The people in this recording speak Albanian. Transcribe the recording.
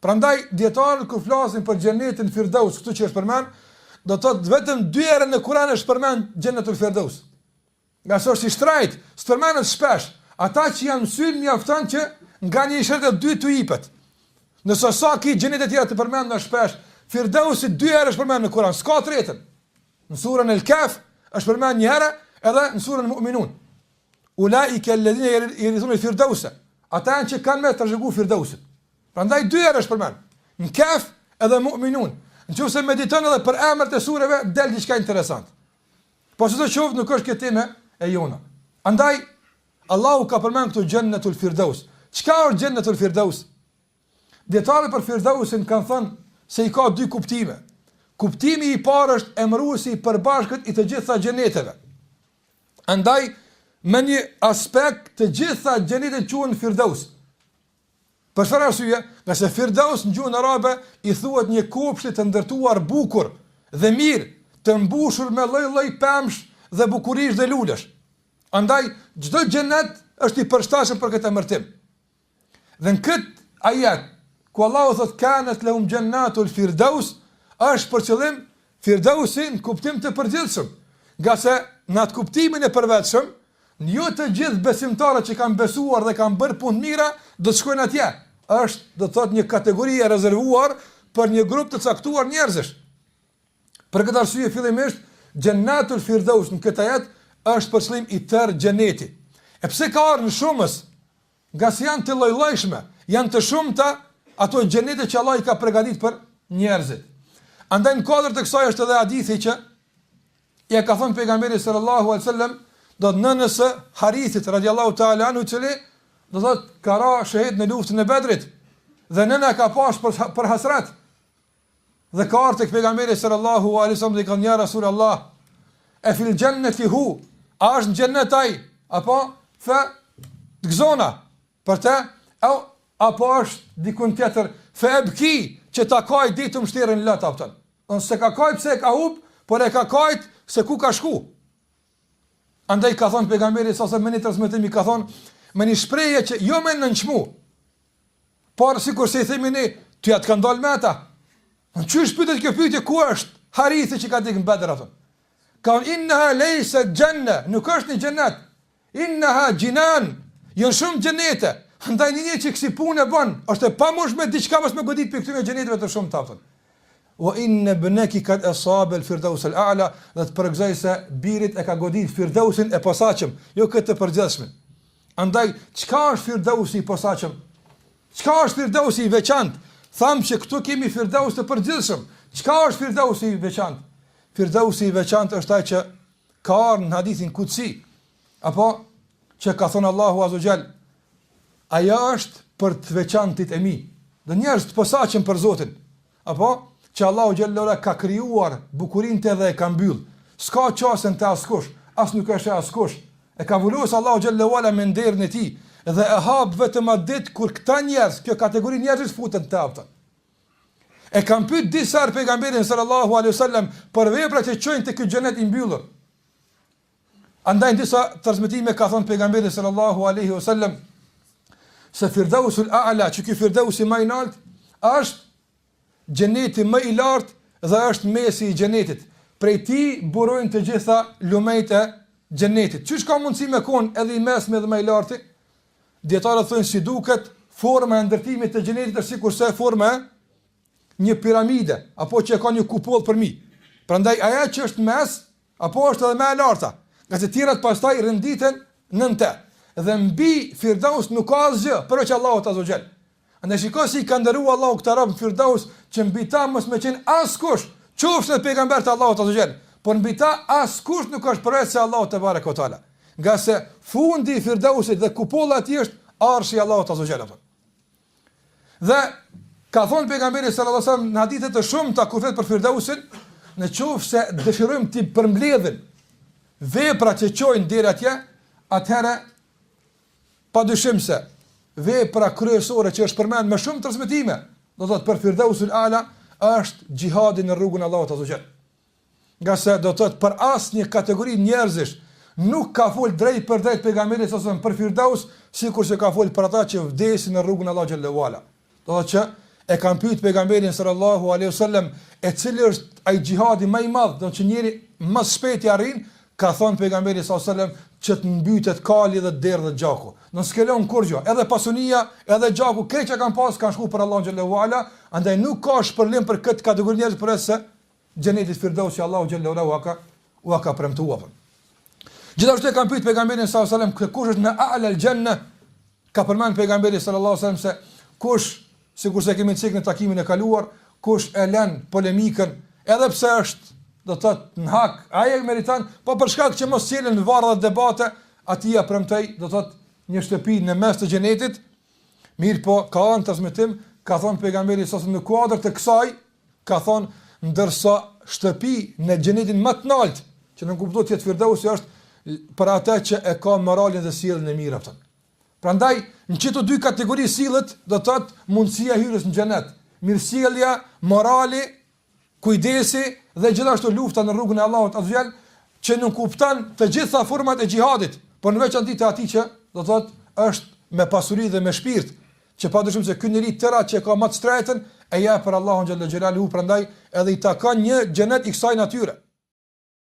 Prandaj dietarët kur flasin për xhenetin Firdaus, këtu që është përmend, do të thotë vetëm 2 herë në Kur'an është përmend xhenetul Firdaus. Nga sa është i shtrajt, s'përmendet shpesh. Ata që janë mësuar mjafton që nga një shërë të 2 të ipet. Nëse sa ki xhenet e tjera të përmendën shpesh, Firdausi 2 herë është përmend në Kur'an, s'ka tretën. Në surën El-Kaf është përmend 1 herë, edhe në surën Mu'minun. Ulaika alladhina yarithuna al-firdausa. Ata janë që kanë me trashëgu Firdausin. Prandaj 2 herë është përmend. Në Kaf edhe Mu'minun. Nëse mediton edhe për emrat e sureve, del diçka interesante. Po çdo qoftë nuk është kjo tema e jona. Andaj Allahu ka përmend këtu Jannatul Firdaus. Çka është Jannatul Firdaus? Dietarët për Firdausin kanë thënë se i ka 2 kuptime. Kuptimi i parë është emëruesi i përbashkët i të gjitha xheneteve. Andaj me një aspekt të gjitha xhenetet quhen Firdaus. Për çfarë arsye? Nga se Firdaus në gjuhën arabe i thuhet një kopshti të ndërtuar bukur dhe mirë, të mbushur me lloj-lloj pemësh dhe bukurish dhe lulesh. Andaj çdo xhenet është i përshtatshëm për këtë emërtim. Dhe në këtë ajet ku Allahu thot kanat lahum jannatul firdaus, është për qëllim Firdausi në kuptim të përgjithshëm. Nga se në atë kuptimin e përvetshëm, jo të gjithë besimtarët që kanë besuar dhe kanë bërë punë mira do të shkojnë atje. Është, do të thotë, një kategori e rezervuar për një grup të caktuar njerëzish. Për këtë arsye fillimisht Jannatul Firdaus në këtë ajet është për qëllim i tërë xheneti. E pse ka ardhur në shumës? Nga se janë të lloj-llojshme, janë të shumta ato xhenete që Allah i ka përgatitur për njerëzit. Andaj në kuadër të kësaj është edhe hadithi që ja ka thënë pejgamberi sallallahu alaihi wasallam, do të nënës së Harithit radiallahu ta'ala anhu, i cili do të thotë ka ra shahid në luftën e Bedrit dhe nëna ka pash për hasrat. Dhe ka ardhur tek pejgamberi sallallahu alaihi wasallam dhe ka thënë ja Rasulullah, e fil jannati hu, a është në xhennet ai apo fa gzona për të apo është dikun tjetër fa ebki që ta kaj ditë më shtirën lët aftën. Nëse se ka kaj pse e ka hub, por e ka kajt se ku ka shku. Andaj ka thonë pejgamberi sa me një transmetimi ka thonë me një shprehje që jo me nënçmu, por sikur se i themi ne, ty atë ka ndalë me ata. Në qysh pytet kjo pyetje ku është Harithi që ka dikë në Bedr aftën? Ka thonë innaha lejse gjenne, nuk është një gjennet, innaha gjinan, jënë shumë gjennete. Ndaj një që kësi punë e bën, është e pamushme diçka mos me godit për këtyre xheneteve të shumë të aftën. Wa inna ibnaki kad asaba al-firdaus al-a'la, dhe të përgëzoj se birit e ka godit Firdausin e posaçëm, jo këtë të përgjithshëm. Andaj çka është Firdausi i posaçëm? Çka është Firdausi i veçantë? Tham që këtu kemi Firdaus të përgjithshëm. Çka është Firdausi i veçantë? Firdausi i veçantë është ai që ka ardhur në hadithin Kutsi, apo që ka thënë Allahu azza xal, aja është për të veçantit e mi, dhe njerëz të posaçëm për Zotin, apo që Allahu xhallahu ka krijuar bukurinë dhe e ka mbyll. S'ka çastën të askush, as nuk është askush. E ka vulluar Allahu xhallahu ala me nderin e tij dhe e hap vetëm atë ditë kur këta njerëz, kjo kategori njerëzish futen të aftën. E kanë pyet disa pejgamberin sallallahu alaihi wasallam për veprat që çojnë te ky xhenet i mbyllur. Andaj disa transmetime ka thënë pejgamberi sallallahu alaihi wasallam se Firdausul A'la, që ky Firdausi më i lartë, është xheneti më i lartë dhe është mesi i xhenetit. Prej tij burojnë të gjitha lumejt e xhenetit. Çish ka mundësi me kon edhe i mesme dhe më i larti? Dietarët thonë si duket forma e ndërtimit të xhenetit është sikurse forma e një piramide apo që ka një kupoll përmi. Prandaj ajo që është mes apo është edhe më e larta, nga se tjerat pastaj renditen nën të. Dhe mbi Firdaus nuk ka asgjë përveç Allahut azza xal. Andaj shikoj si ka ndëruar Allahu këtë rob Firdaus që mbi ta mos më qenë askush, qoftë pejgamberi të Allahut azza xal, por mbi ta askush nuk është përveç se Allahu te bareka taala. Nga se fundi i Firdausit dhe kupolla e tij është arshi i Allahut azza xal. Dhe ka thonë pejgamberi sallallahu alajhi wasallam në hadithe të shumta kur flet për Firdausin, nëse dëshirojmë të përmbledhim veprat që çojnë deri atje, atëherë padyshim se vepra kryesore që është përmend me shumë transmetime, do thotë për Firdausul A'la është xhihadi në rrugën e Allahut azza xal. Nga se do thotë për asnjë kategori njerëzish nuk ka fol drejt për drejt pejgamberi sallallahu alajhi wasallam për Firdaus, sikur se ka fol për ata që vdesin në rrugën e Allahut xhallahu ala. Do thotë që e kanë pyet pejgamberin sallallahu alaihi wasallam, e cili është ai xhihadi më i madh, do të njëri më shpejt i arrin, ka thënë pejgamberi sallallahu alaihi wasallam që të mbytet kali dhe derë dhe gjaku. Në skelon kur gjë, edhe pasunia, edhe gjaku, keq që kanë pas, kanë shku për Allahu xhallahu ala, andaj nuk ka shpërlim për këtë kategori njerëz përse xhenetit Firdaus që Allahu xhallahu ala u ka premtuar. Gjithashtu e kanë pyet pejgamberin sallallahu alaihi wasallam kush është në a'la al-janna, ka përmend pejgamberi sallallahu alaihi wasallam se kush, sikur se kemi thënë në takimin e kaluar, kush e lën polemikën, edhe pse është do të thotë në hak, ai e meriton, po për shkak që mos sjellën në varr dhe debate, atij ja premtoi, do të thotë një shtëpi në mes të xhenetit. Mirë po, ka dhënë transmetim, ka thënë pejgamberi sa në kuadër të kësaj, ka thënë ndërsa shtëpi në xhenetin më të lartë, që nuk kuptohet se Firdausi është për ata që e ka moralin dhe sjelljen e mirë atë. Prandaj, në çdo dy kategori sillet, do të thotë mundësia hyrjes në xhenet, mirësjellja, morali, kujdesi dhe gjithashtu lufta në rrugën e Allahut azhjal, që nuk kupton të gjitha format e xhihadit, por në veçantë atij që do thotë është me pasuri dhe me shpirt, që padyshim se ky njeri tëra që ka më të shtrejtën e ja për Allahun xhallahu xhelalu, prandaj edhe i takon një xhenet i kësaj natyre.